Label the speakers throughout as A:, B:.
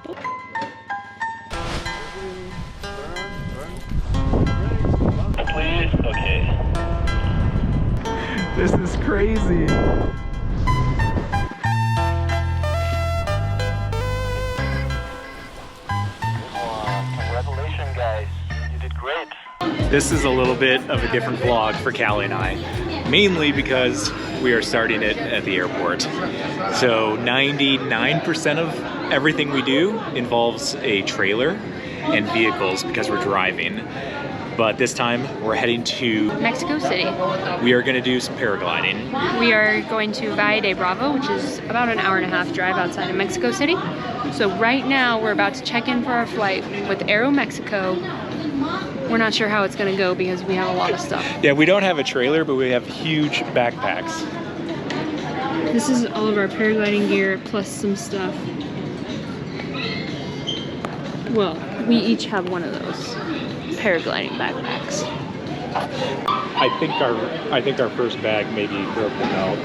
A: Please? Okay.
B: This is crazy.
A: Congratulations, guys. You did great.
B: This is a little bit of a different vlog for Callie and I, mainly because we are starting it at the airport. So 99% of everything we do involves a trailer and vehicles because we're driving. But this time we're heading to
C: Mexico City.
B: We are going to do some paragliding.
C: We are going to Valle de Bravo, which is about an hour-and-a-half drive outside of Mexico City. So right now we're about to check in for our flight with Aeromexico. We're not sure how it's going to go because we have a lot of stuff.
B: Yeah, we don't have a trailer, but we have huge backpacks.
C: This is all of our paragliding gear plus some stuff. Well, we each have one of those paragliding backpacks.
B: I think our first bag maybe broke the belt.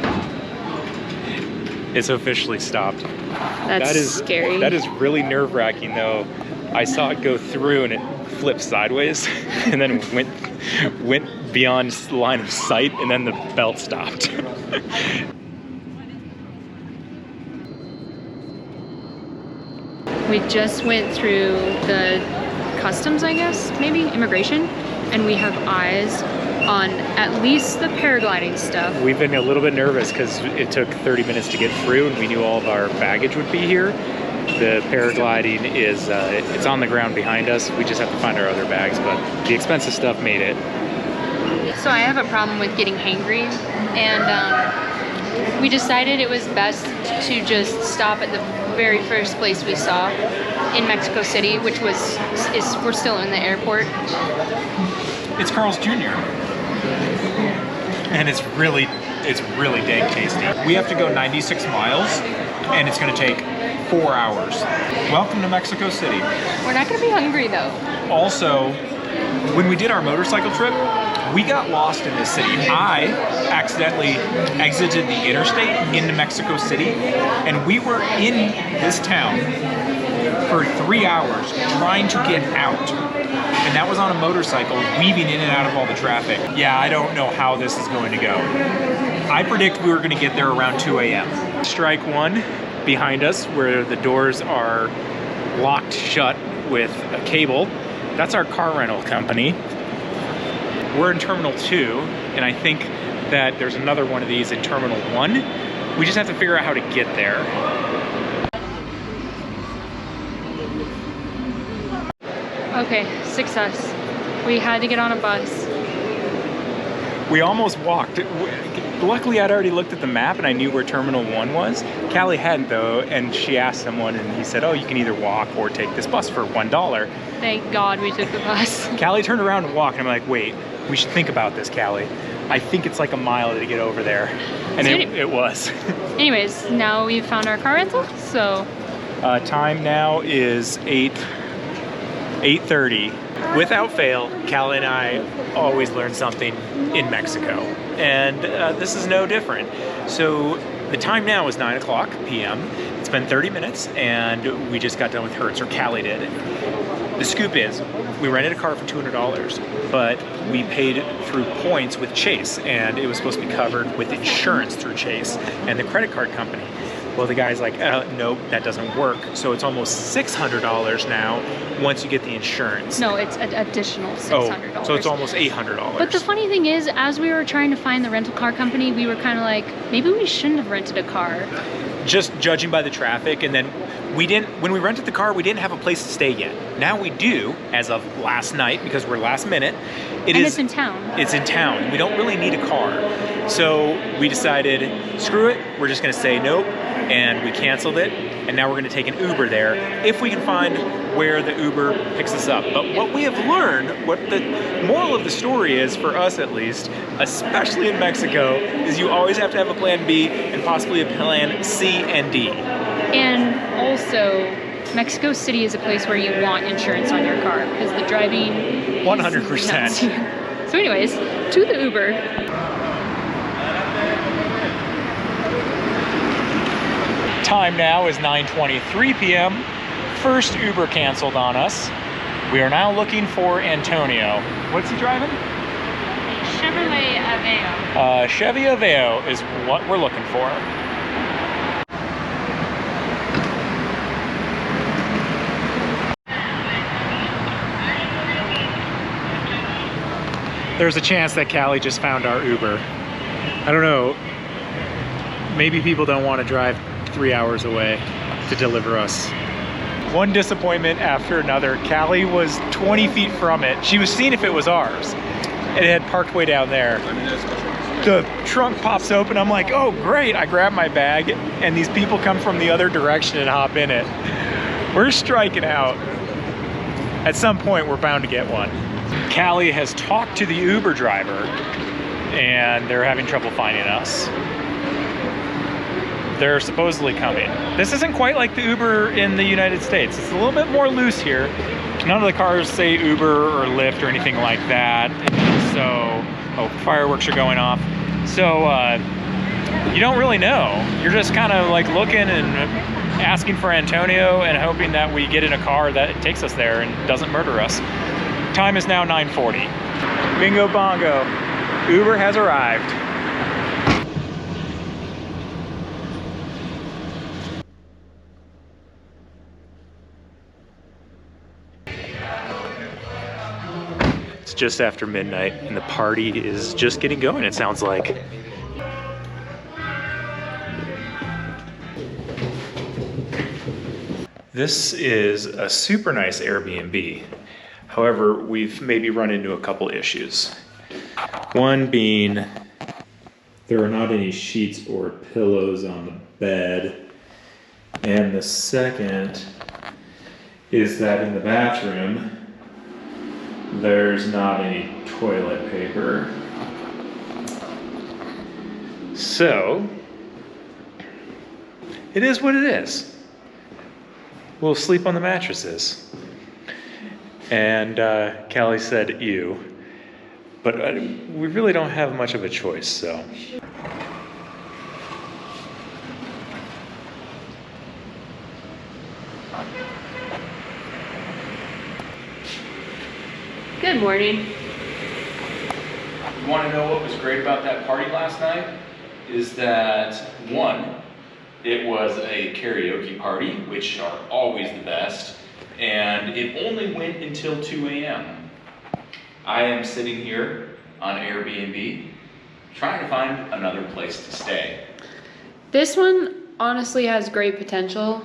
B: It's officially stopped.
C: That is scary.
B: That is really nerve-wracking though. I saw it go through and it flipped sideways and then went beyond the line of sight and then the belt stopped.
C: We just went through the customs, I guess, maybe immigration, and we have eyes on at least the paragliding stuff.
B: We've been a little bit nervous because it took 30 minutes to get through and we knew all of our baggage would be here. The paragliding is, it's on the ground behind us. We just have to find our other bags, but the expensive stuff made it.
C: So I have a problem with getting hangry, and we decided it was best to just stop at the very first place we saw in Mexico City, which we're still in the airport.
B: It's Carl's Jr. And it's really dang tasty. We have to go 96 miles and it's gonna take 4 hours. Welcome to Mexico City.
C: We're not gonna be hungry though.
B: Also, when we did our motorcycle trip, we got lost in this city. I accidentally exited the interstate into Mexico City, and we were in this town for 3 hours trying to get out. And that was on a motorcycle, weaving in and out of all the traffic. Yeah, I don't know how this is going to go. I predict we were gonna get there around 2 a.m. Strike one behind us, where the doors are locked shut with a cable. That's our car rental company. We're in Terminal 2, and I think that there's another one of these in Terminal 1. We just have to figure out how to get there.
C: Okay, success. We had to get on a bus.
B: We almost walked. Luckily, I'd already looked at the map and I knew where Terminal 1 was. Callie hadn't though, and she asked someone and he said, oh, you can either walk or take this bus for $1.
C: Thank God we took the bus.
B: Callie turned around and walked, and I'm like, wait, we should think about this, Callie. I think it's like a mile to get over there. And it was. Anyways,
C: now we've found our car rental, so.
B: Time now is 8:30. Without fail, Callie and I always learn something in Mexico. And this is no different. So the time now is 9 o'clock p.m. It's been 30 minutes and we just got done with Hertz, or Callie did. The scoop is, we rented a car for $200, but we paid through points with Chase, and it was supposed to be covered with insurance through Chase and the credit card company. Well, the guy's like, nope, that doesn't work. So it's almost $600 now once you get the insurance.
C: No, it's an additional $600.
B: Oh, so it's almost $800.
C: But the funny thing is, as we were trying to find the rental car company, we were kind of like, maybe we shouldn't have rented a car.
B: Just judging by the traffic, and then when we rented the car, we didn't have a place to stay yet. Now we do, as of last night, because we're last minute.
C: It's in town.
B: It's in town. We don't really need a car. So we decided, screw it, we're just gonna say nope, and we canceled it, and now we're gonna take an Uber there, if we can find where the Uber picks us up. But what we have learned, what the moral of the story is, for us at least, especially in Mexico, is you always have to have a plan B and possibly a plan C and D.
C: And also, Mexico City is a place where you want insurance on your car because the driving
B: 100%.
C: So anyways, to the Uber.
B: Time now is 9:23 p.m. first Uber canceled on us. We are now looking for Antonio. What's he driving?
C: Chevrolet Aveo.
B: Chevy Aveo is what we're looking for. There's a chance that Callie just found our Uber. I don't know. Maybe people don't want to drive 3 hours away to deliver us. One disappointment after another. Callie was 20 feet from it. She was seeing if it was ours. It had parked way down there. The trunk pops open. I'm like, oh great. I grab my bag and these people come from the other direction and hop in it. We're striking out. At some point, we're bound to get one. Callie has talked to the Uber driver and they're having trouble finding us. They're supposedly coming. This isn't quite like the Uber in the United States. It's a little bit more loose here. None of the cars say Uber or Lyft or anything like that. So, oh, fireworks are going off. So, you don't really know. You're just kind of like looking and asking for Antonio and hoping that we get in a car that takes us there and doesn't murder us. Time is now 9:40. Bingo bongo. Uber has arrived. It's just after midnight and the party is just getting going, it sounds like. This is a super nice Airbnb. However, we've maybe run into a couple issues. One being, there are not any sheets or pillows on the bed. And the second is that in the bathroom, there's not any toilet paper. So, it is what it is. We'll sleep on the mattresses. And Callie said, ew. But we really don't have much of a choice, so.
C: Good morning.
B: You want to know what was great about that party last night? Is that, one, it was a karaoke party, which are always the best, and it only went until 2 a.m. I am sitting here on Airbnb trying to find another place to stay.
C: This one honestly has great potential.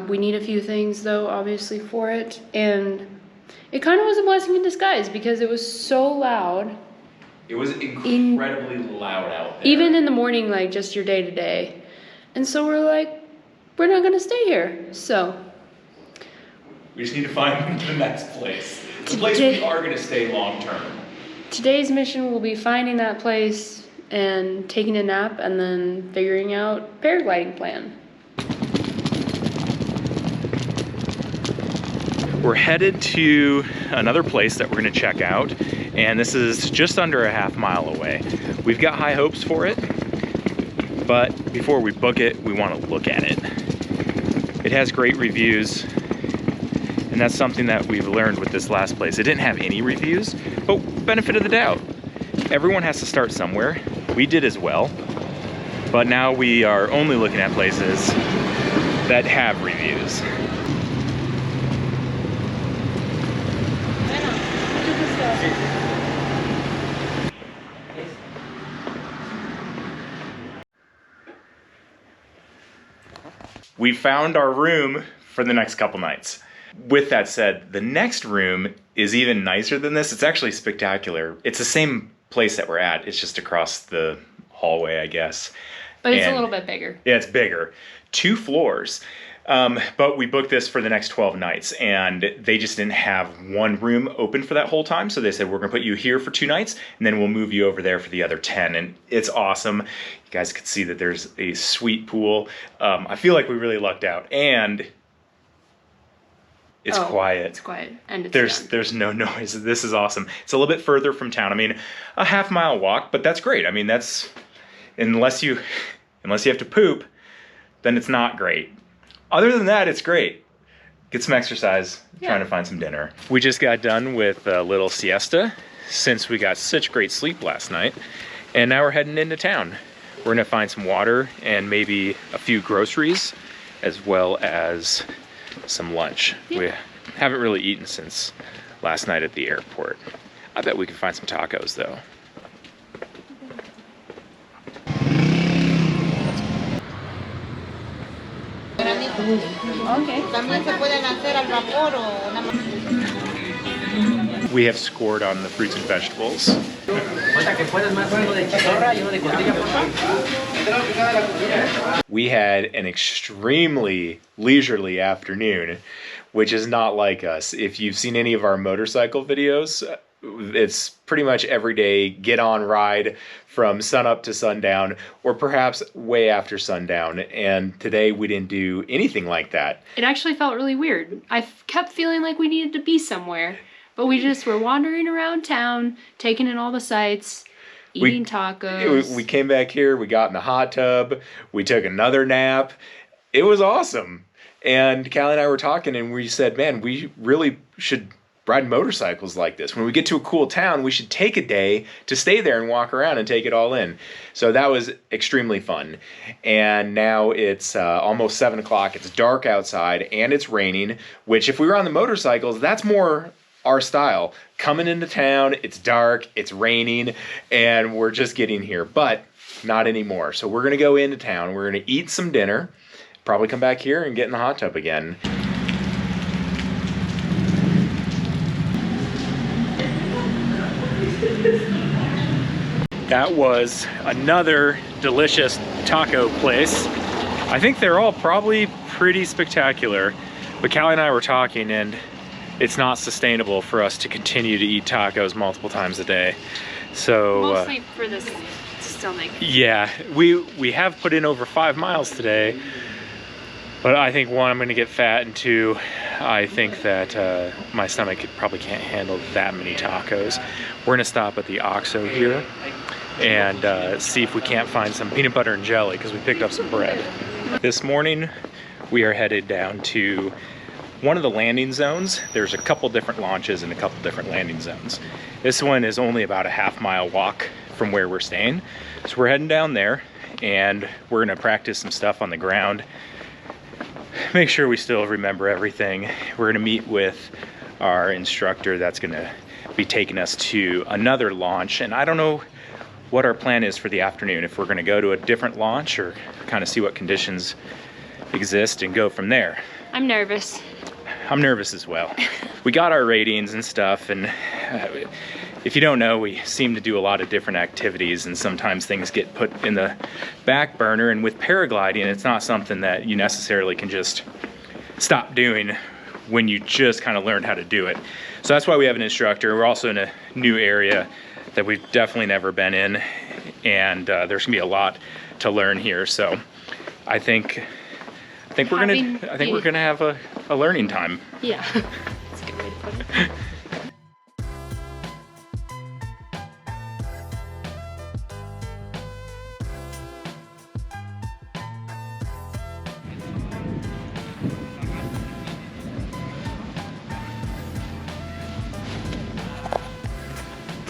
C: We need a few things though, obviously, for it, and it kind of was a blessing in disguise because it was so loud.
B: It was incredibly loud out there.
C: Even in the morning, like just your day to day. And so we're like, we're not gonna stay here. So
B: we just need to find the next place. The place we are gonna stay long term.
C: Today's mission will be finding that place and taking a nap and then figuring out paragliding plan.
B: We're headed to another place that we're gonna check out, and this is just under a half-mile away. We've got high hopes for it, but before we book it, we wanna look at it. It has great reviews, and that's something that we've learned with this last place. It didn't have any reviews, but benefit of the doubt. Everyone has to start somewhere. We did as well, but now we are only looking at places that have reviews. We found our room for the next couple nights. With that said, the next room is even nicer than this. It's actually spectacular. It's the same place that we're at. It's just across the hallway, I guess.
C: But it's a little bit bigger.
B: Yeah, it's bigger. 2 floors. But we booked this for the next 12 nights, and they just didn't have one room open for that whole time. So they said, we're gonna put you here for 2 nights, and then we'll move you over there for the other 10. And it's awesome. You guys could see that there's a sweet pool. I feel like we really lucked out. And it's quiet.
C: It's quiet. And it's
B: there's no noise. This is awesome. It's a little bit further from town. I mean, a half-mile walk, but that's great. I mean, that's, unless you have to poop, then it's not great. other than that, it's great. Get some exercise, trying to find some dinner. We just got done with a little siesta since we got such great sleep last night. And now we're heading into town. We're gonna find some water and maybe a few groceries, as well as some lunch. Yeah. We haven't really eaten since last night at the airport. I bet we can find some tacos though. We have scored on the fruits and vegetables. We had an extremely leisurely afternoon, which is not like us. If you've seen any of our motorcycle videos, it's pretty much every day, get on ride from sunup to sundown, or perhaps way after sundown. And today we didn't do anything like that.
C: It actually felt really weird. I kept feeling like we needed to be somewhere, but we just were wandering around town, taking in all the sights, eating tacos.
B: We came back here, we got in the hot tub, we took another nap. It was awesome. And Callie and I were talking and we said, man, we really should ride motorcycles like this. When we get to a cool town, we should take a day to stay there and walk around and take it all in. So that was extremely fun. And now it's almost 7 o'clock. It's dark outside and it's raining, which if we were on the motorcycles, that's more our style. Coming into town, it's dark, it's raining, and we're just getting here, but not anymore. So we're gonna go into town, we're gonna eat some dinner, probably come back here and get in the hot tub again. That was another delicious taco place. I think they're all probably pretty spectacular, but Callie and I were talking and it's not sustainable for us to continue to eat tacos multiple times a day. So
C: mostly for this stomach.
B: Yeah, we have put in over 5 miles today, but I think one, I'm gonna get fat, and two, I think that my stomach probably can't handle that many tacos. We're gonna stop at the Oxo here and see if we can't find some peanut butter and jelly, because we picked up some bread. This morning we are headed down to one of the landing zones. There's a couple different launches and a couple different landing zones. This one is only about a half-mile walk from where we're staying. So we're heading down there and we're gonna practice some stuff on the ground. Make sure we still remember everything. We're gonna meet with our instructor that's gonna be taking us to another launch, and I don't know what our plan is for the afternoon, if we're gonna go to a different launch or kind of see what conditions exist and go from there.
C: I'm nervous.
B: I'm nervous as well. We got our ratings and stuff, and if you don't know, we seem to do a lot of different activities, and sometimes things get put in the back burner, and with paragliding, it's not something that you necessarily can just stop doing when you just kind of learned how to do it. So that's why we have an instructor. We're also in a new area that we've definitely never been in, and there's gonna be a lot to learn here. So I think we're gonna have a learning time.
C: Yeah, that's a good way to put it.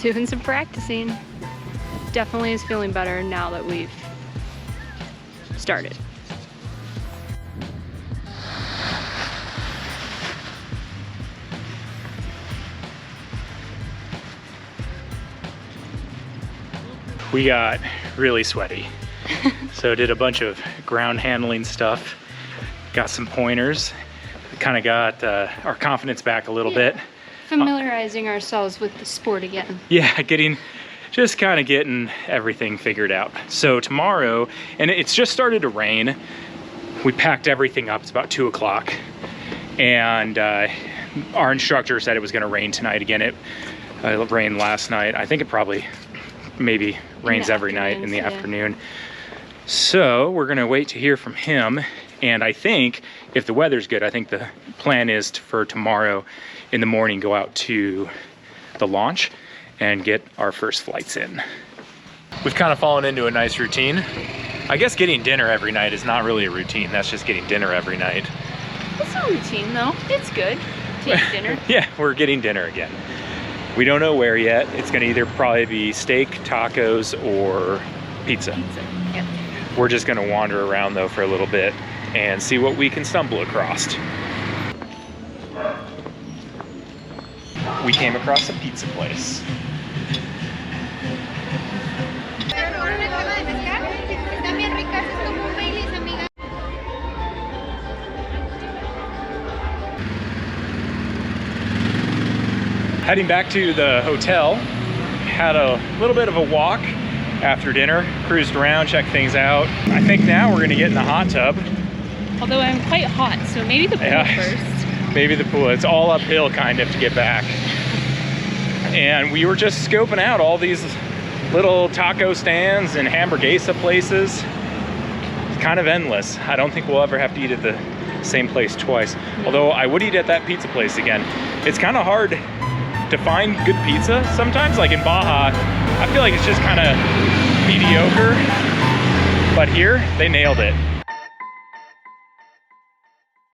C: Doing some practicing. Definitely is feeling better now that we've started.
B: We got really sweaty. So did a bunch of ground handling stuff, got some pointers, kind of got our confidence back a little bit.
C: Familiarizing ourselves with the sport again.
B: Yeah, just kind of getting everything figured out. So tomorrow, and it's just started to rain. We packed everything up, it's about 2 o'clock. And our instructor said it was gonna rain tonight again. It rained last night. I think it probably maybe rains every night in the afternoon. So we're gonna wait to hear from him. And I think if the weather's good, I think the plan is for tomorrow in the morning, go out to the launch and get our first flights in. We've kind of fallen into a nice routine. I guess getting dinner every night is not really a routine. That's just getting dinner every night.
C: It's a routine though. It's good to eat dinner.
B: Yeah, we're getting dinner again. We don't know where yet. It's gonna either probably be steak, tacos, or pizza.
C: Yep.
B: We're just gonna wander around though for a little bit and see what we can stumble across. We came across a pizza place. Heading back to the hotel, had a little bit of a walk after dinner, cruised around, checked things out. I think now we're gonna get in the hot tub.
C: Although I'm quite hot, so maybe the pool first.
B: Maybe the pool. It's all uphill kind of to get back. And we were just scoping out all these little taco stands and hamburguesa places. It's kind of endless. I don't think we'll ever have to eat at the same place twice. Although I would eat at that pizza place again. It's kind of hard to find good pizza sometimes. Like in Baja, I feel like it's just kind of mediocre. But here, they nailed it.